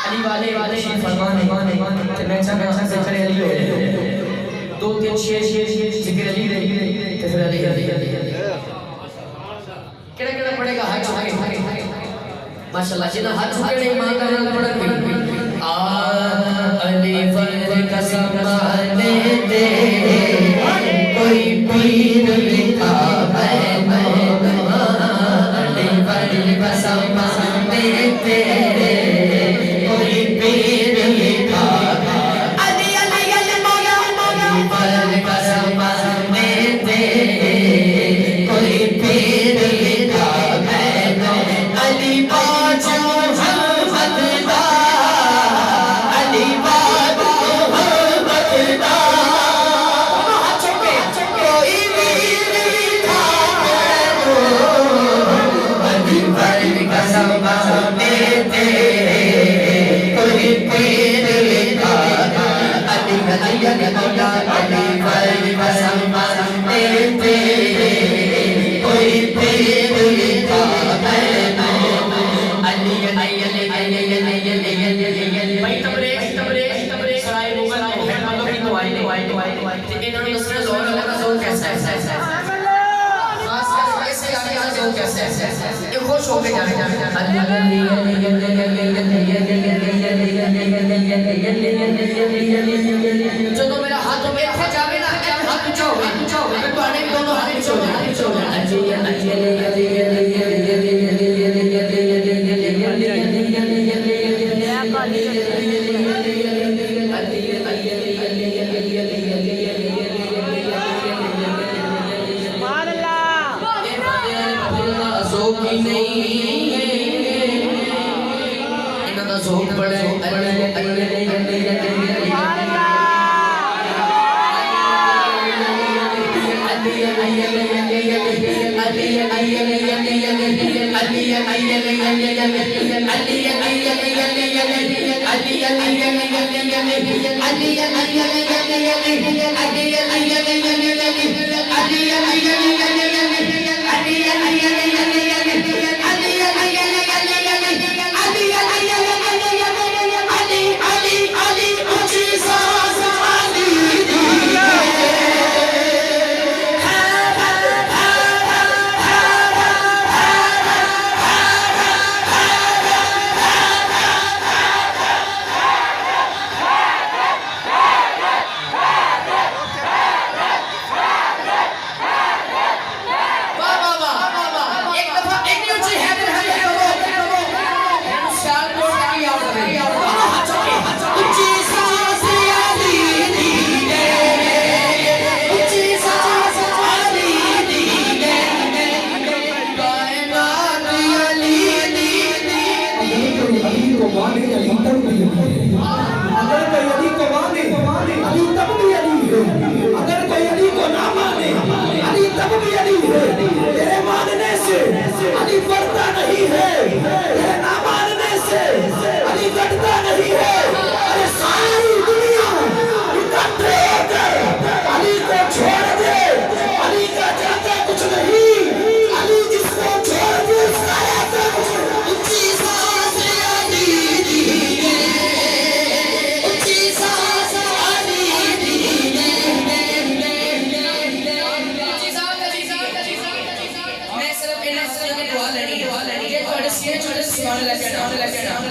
अली वाले वाले फरमान है मैं चाहता जिक्र अली हो दो तीन शेर जिक्र अली रही तो फिर अली केड़ा पड़ेगा हाथ आगे माशाल्लाह जिना हाथ उठे ईमान का नाम पढ़ आ अली फर्ज कसम लेते कोई पीर लिखा है अली फर्ज कसम लेते कोई पीर लिखा अली अली अली मौला मौला फर्ज कसम लेते कोई पीर लिखा है अली बाजू मोहम्मद अली बाबू मोहम्मद कोई वीर लिखा अली फर्ज कसम लेते कोई पीर लिखा अली अली अली मौला अली फर्ज कसम लेते कोई पीर लिखा भाई तबरे सराय मुगल मोहम्मदों की तो आई इन्होंने उसमें जोर लगा जोर कैसा है ऐसे आगे जोर कैसे ये खुश हो गए जो तो मेरा हाथ में ऐसे जावे ना हाथ ऊंचा हो मैं तो आने दोनों हाथ ऊंचा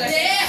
They